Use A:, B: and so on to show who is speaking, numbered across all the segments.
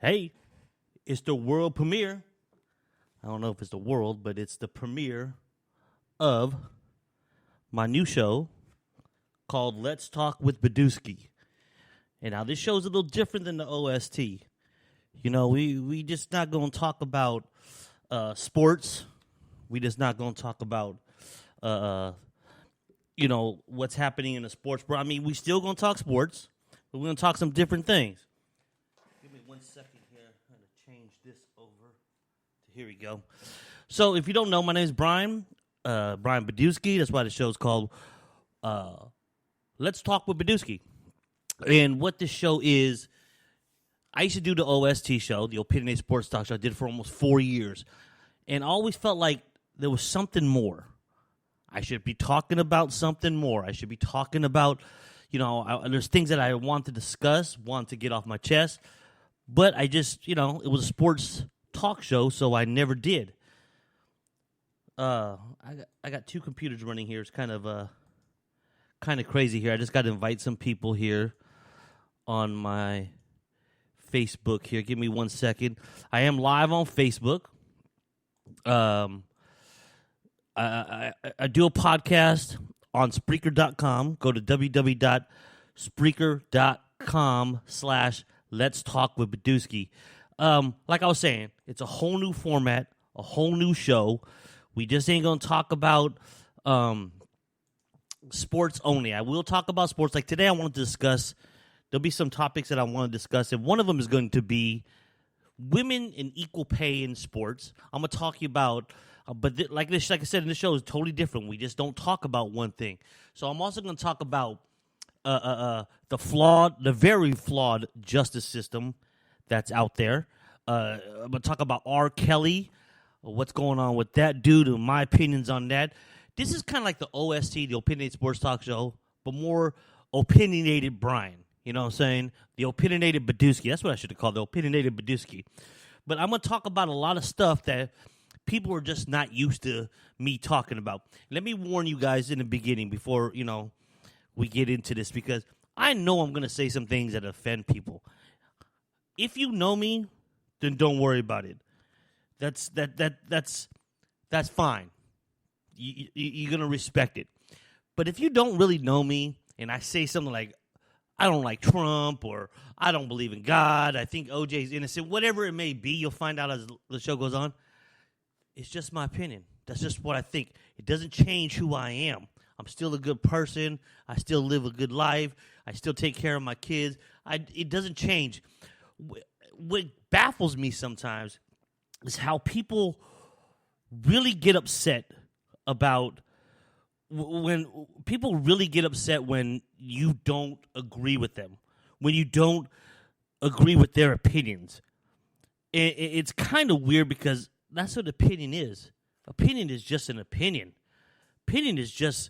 A: Hey, it's the world premiere. I don't know if it's the world, but it's the premiere of my new show called Let's Talk with Bauske. And now this show's a little different than the OST. You know, we just not going to talk about sports. We just not going to talk about, what's happening in the sports. I mean, we still going to talk sports, but we're going to talk some different things. Give me 1 second here. I'm going to change this over. Here we go. So if you don't know, my name is Brian Bauske. That's why the show's called Let's Talk with Bauske. And what this show is, I used to do the OST show, the Opinionated Sports Talk show. I did it for almost 4 years. And I always felt like there was something more. I should be talking about something more. I should be talking about, there's things that I want to discuss, want to get off my chest. But I just, it was a sports talk show, so I never did. I got two computers running here. It's kind of crazy here. I just got to invite some people here on my Facebook here. Give me 1 second. I am live on Facebook. I do a podcast on Spreaker.com. Go to www.spreaker.com/Let's Talk with Bauske. Like I was saying, it's a whole new format, a whole new show. We just ain't going to talk about sports only. I will talk about sports. Like today I want to discuss, there'll be some topics that I want to discuss, and one of them is going to be women in equal pay in sports. I'm going to talk to you about, like I said, in the show is totally different. We just don't talk about one thing. So I'm also going to talk about the very flawed justice system that's out there. I'm going to talk about R. Kelly, what's going on with that dude, and my opinions on that. This is kind of like the OST, the Opinionated Sports Talk Show, but more opinionated Brian. You know what I'm saying? The opinionated Bauske. That's what I should have called the opinionated Bauske. But I'm going to talk about a lot of stuff that people are just not used to me talking about. Let me warn you guys in the beginning before, we get into this, because I know I'm going to say some things that offend people. If you know me, then don't worry about it. That's fine. You're going to respect it. But if you don't really know me and I say something like, I don't like Trump, or I don't believe in God, I think OJ's innocent, whatever it may be, you'll find out as the show goes on. It's just my opinion. That's just what I think. It doesn't change who I am. I'm still a good person. I still live a good life. I still take care of my kids. It doesn't change. What baffles me sometimes is how people really get upset about when people really get upset when you don't agree with them, when you don't agree with their opinions. It's kind of weird, because that's what opinion is. Opinion is just an opinion. Opinion is just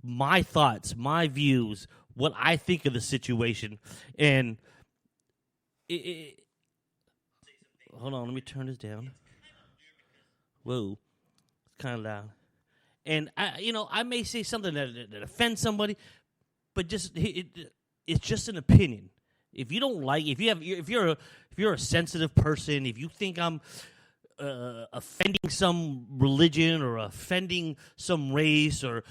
A: my thoughts, my views, what I think of the situation. And hold on, let me turn this down. Whoa, it's kind of loud. And I may say something that offends somebody, but it's just an opinion. If you don't like, if you're a sensitive person, if you think I'm offending some religion or offending some race, or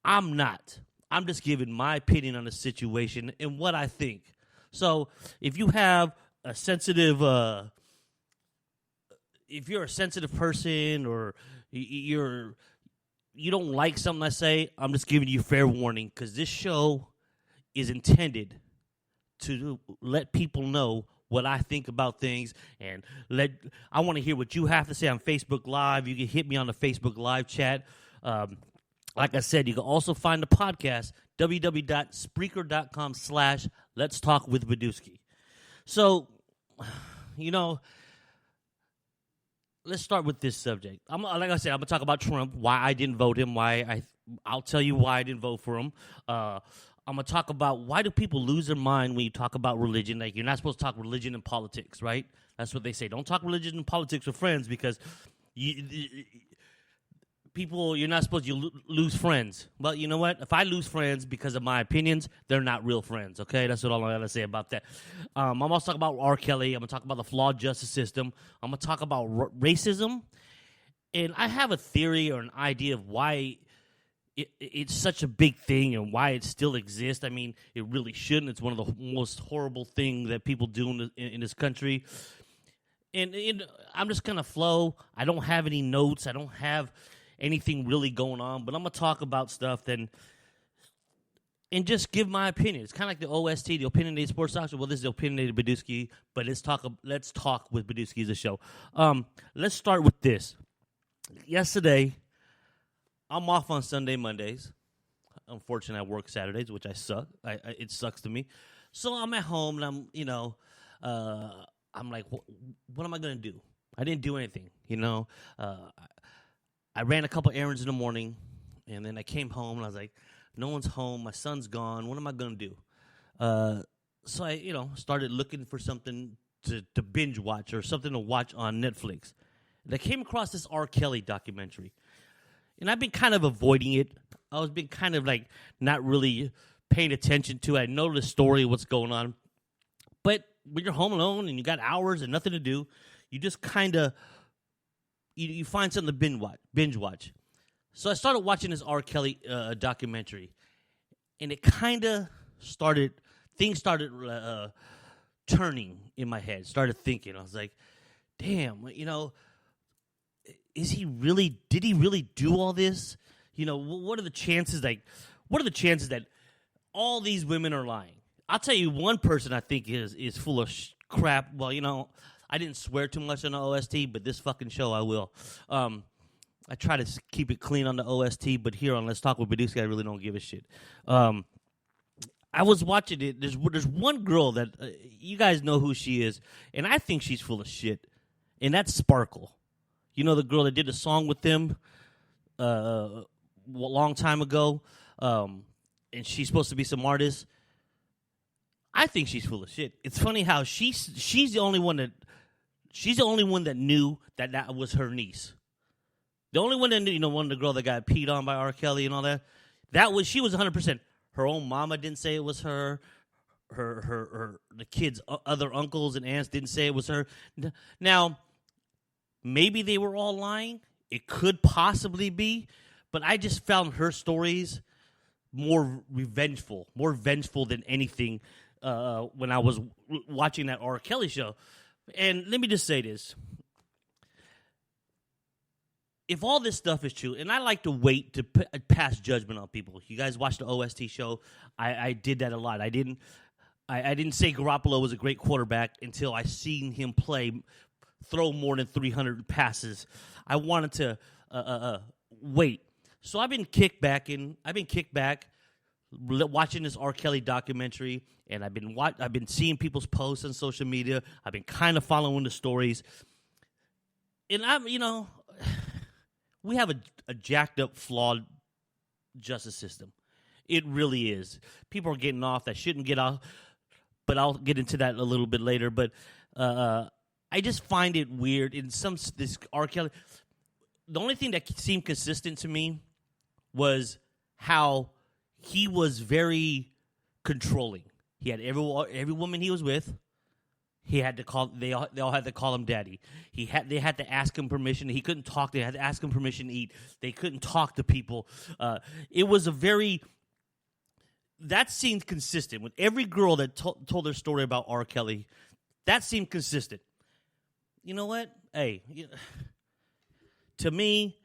A: I'm not. I'm just giving my opinion on the situation and what I think. So if you have a sensitive, if you're a sensitive person, or you don't like something I say, I'm just giving you fair warning, because this show is intended to let people know what I think about things, and I want to hear what you have to say on Facebook Live. You can hit me on the Facebook Live chat. Like I said, you can also find the podcast, www.spreaker.com/Let's Talk with Bauske. So, let's start with this subject. Like I said, I'm going to talk about Trump, why I didn't vote him, I'll tell you why I didn't vote for him. I'm going to talk about why do people lose their mind when you talk about religion. Like, you're not supposed to talk religion and politics, right? That's what they say. Don't talk religion and politics with friends, because people, you're not supposed to lose friends. Well, you know what? If I lose friends because of my opinions, they're not real friends, okay? That's what all I got to say about that. I'm also talking about R. Kelly. I'm going to talk about the flawed justice system. I'm going to talk about racism. And I have a theory or an idea of why it's such a big thing and why it still exists. I mean, it really shouldn't. It's one of the most horrible things that people do in this country. And I'm just going to flow. I don't have any notes. I don't have anything really going on. But I'm going to talk about stuff and just give my opinion. It's kind of like the OST, the Opinionated Sports Talk Show. Well, this is the Opinionated Bauske, but let's talk with Bauske as a show. Let's start with this. Yesterday, I'm off on Sunday, Mondays. Unfortunately, I work Saturdays, which I suck. It sucks to me. So I'm at home, and I'm like, what am I going to do? I didn't do anything, I ran a couple errands in the morning, and then I came home, and I was like, no one's home. My son's gone. What am I going to do? So I, started looking for something to binge watch or something to watch on Netflix. And I came across this R. Kelly documentary. And I've been kind of avoiding it. I was been kind of like not really paying attention to it. I know the story, what's going on. But when you're home alone and you got hours and nothing to do, you just kind of, you find something to binge watch. So I started watching this R. Kelly documentary. And it kind of things started turning in my head. Started thinking. I was like, damn, did he really do all this? What are the chances that all these women are lying? I'll tell you one person I think is full of crap. Well, I didn't swear too much on the OST, but this fucking show I will. I try to keep it clean on the OST, but here on Let's Talk with Bauske, I really don't give a shit. I was watching it. There's one girl that you guys know who she is, and I think she's full of shit, and that's Sparkle. The girl that did a song with them a long time ago, and she's supposed to be some artist. I think she's full of shit. It's funny how she's the only one that knew that was her niece. The only one that knew, one of the girl that got peed on by R. Kelly and all that. She was 100%. Her own mama didn't say it was her. The kids' other uncles and aunts didn't say it was her. Now, maybe they were all lying. It could possibly be. But I just found her stories more vengeful than anything when I was watching that R. Kelly show. And let me just say this. If all this stuff is true, and I like to wait to pass judgment on people. You guys watch the OST show. I did that a lot. I didn't say Garoppolo was a great quarterback until I seen him throw more than 300 passes. I wanted to wait. So I've been kicked back watching this R. Kelly documentary, and I've been seeing people's posts on social media. I've been kind of following the stories, and we have a jacked up, flawed justice system. It really is. People are getting off that shouldn't get off, but I'll get into that a little bit later. But I just find it weird in this R. Kelly. The only thing that seemed consistent to me was how he was very controlling. He had every woman he was with. He had to call. They all had to call him daddy. They had to ask him permission. He couldn't talk. They had to ask him permission to eat. They couldn't talk to people. It was that seemed consistent with every girl that told their story about R. Kelly. That seemed consistent. You know what? Hey, to me,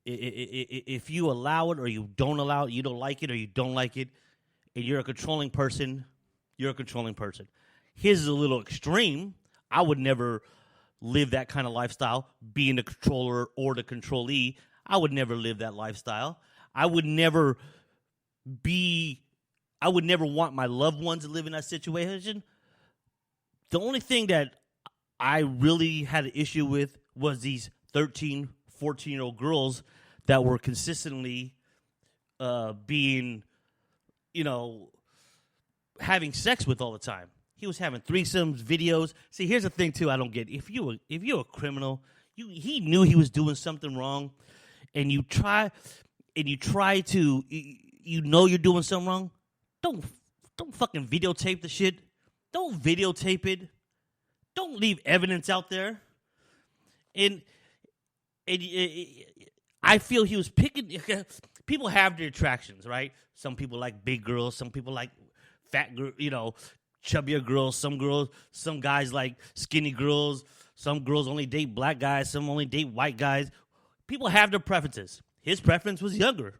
A: if you allow it or you don't allow it, you don't like it or you don't like it, and you're a controlling person, you're a controlling person. His is a little extreme. I would never live that kind of lifestyle, being the controller or the controllee. I would never live that lifestyle. I would never want my loved ones to live in that situation. The only thing that I really had an issue with was these 13, 14-year-old girls that were consistently being, having sex with all the time. He was having threesomes, videos. See, here's the thing, too, I don't get. If you're a criminal, he knew he was doing something wrong. and you try to, you're doing something wrong, don't fucking videotape the shit. Don't videotape it. Don't leave evidence out there. And I feel he was picking. People have their attractions, right? Some people like big girls. Some people like fat girls, chubbier girls. Some guys like skinny girls. Some girls only date black guys. Some only date white guys. People have their preferences. His preference was younger.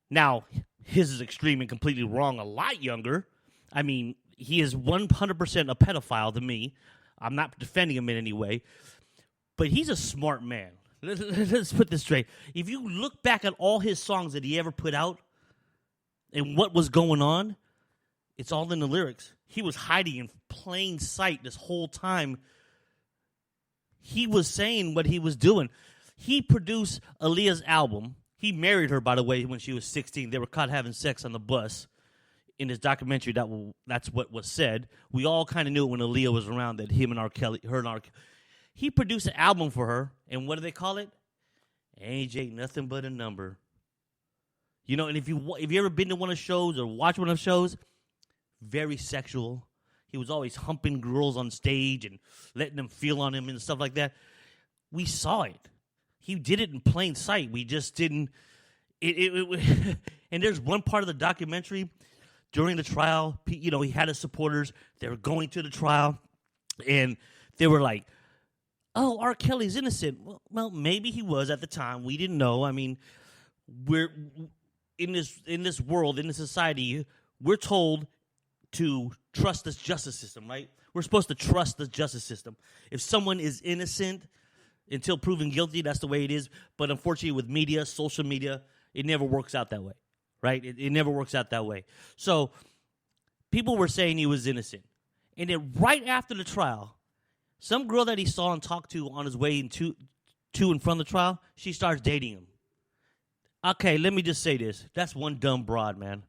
A: Now, his is extreme and completely wrong, a lot younger. I mean, he is 100% a pedophile to me. I'm not defending him in any way. But he's a smart man. Let's put this straight. If you look back at all his songs that he ever put out and what was going on, it's all in the lyrics. He was hiding in plain sight this whole time. He was saying what he was doing. He produced Aaliyah's album. He married her, by the way, when she was 16. They were caught having sex on the bus. In his documentary, that's what was said. We all kind of knew it when Aaliyah was around that him and R. Kelly, her and R. Kelly. He produced an album for her, and what do they call it? Age ain't nothing but a number. And if you ever been to one of the shows or watched one of the shows, very sexual. He was always humping girls on stage and letting them feel on him and stuff like that. We saw it. He did it in plain sight. We just didn't. And there's one part of the documentary during the trial. He had his supporters. They were going to the trial, and they were like, "Oh, R. Kelly's innocent." Well, maybe he was at the time. We didn't know. I mean, we're in this world, in this society, we're told to trust this justice system, right? We're supposed to trust the justice system. If someone is innocent until proven guilty, that's the way it is. But unfortunately, with media, social media, it never works out that way, right? It never works out that way. So people were saying he was innocent. And then right after the trial, some girl that he saw and talked to on his way to and from the trial, she starts dating him. Okay, let me just say this. That's one dumb broad, man.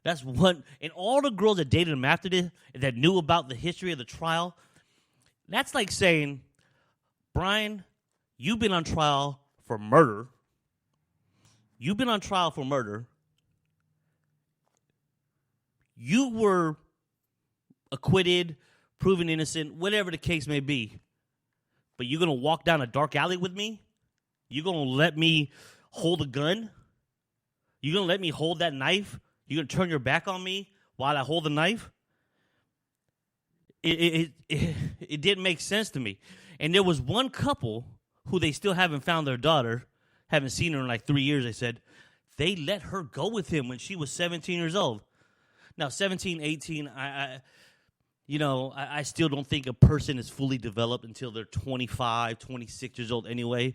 A: That's one. And all the girls that dated him after this, that knew about the history of the trial, that's like saying, Brian, you've been on trial for murder. You've been on trial for murder. You were acquitted, proven innocent, whatever the case may be. But you're going to walk down a dark alley with me? You're going to let me hold a gun? You're going to let me hold that knife? You're going to turn your back on me while I hold the knife? It didn't make sense to me. And there was one couple who they still haven't found their daughter, haven't seen her in like 3 years, they said. They let her go with him when she was 17 years old. Now, 17, 18, I still don't think a person is fully developed until they're 25, 26 years old anyway.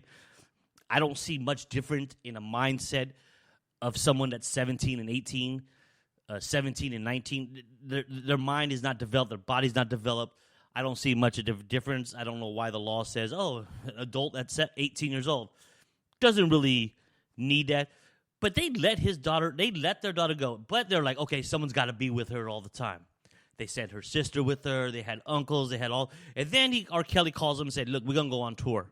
A: I don't see much different in a mindset of someone that's 17 and 18, 17 and 19. Their mind is not developed. Their body's not developed. I don't see much of a difference. I don't know why the law says, an adult that's 18 years old. Doesn't really need that. But they let their daughter go. But they're like, okay, someone's got to be with her all the time. They sent her sister with her. They had uncles. They had all. And then R. Kelly calls them and said, look, we're going to go on tour.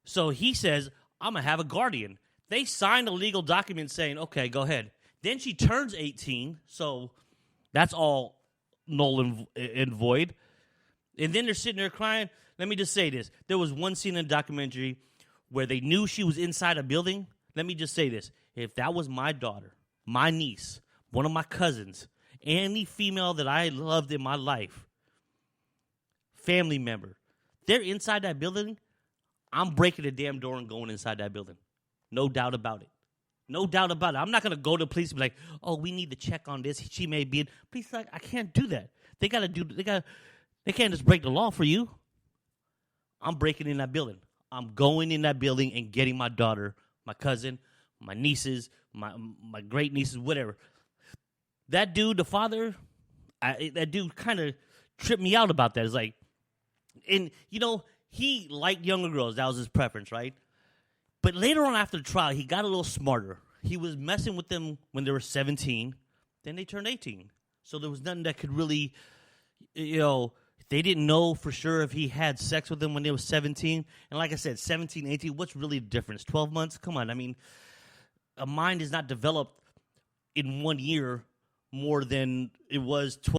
A: So he says, I'm going to have a guardian. They signed a legal document saying, okay, go ahead. Then she turns 18, so that's all null and void. And then they're sitting there crying. Let me just say this. There was one scene in the documentary where they knew she was inside a building. Let me just say this. If that was my daughter, my niece, one of my cousins, any female that I loved in my life, family member, they're inside that building, I'm breaking the damn door and going inside that building. No doubt about it. No doubt about it. I'm not going to go to the police and be like, oh, we need to check on this. She may be in. Police like, I can't do that. They can't just break the law for you. I'm breaking in that building. I'm going in that building and getting my daughter, my cousin, my nieces, my great nieces, whatever. That dude, the father, that dude kind of tripped me out about that. It's like, and he liked younger girls. That was his preference, right? But later on after the trial, he got a little smarter. He was messing with them when they were 17. Then they turned 18. So there was nothing that could really, They didn't know for sure if he had sex with them when they was 17. And like I said, 17, 18, what's really the difference? 12 months? Come on. I mean, a mind is not developed in 1 year more than it was 12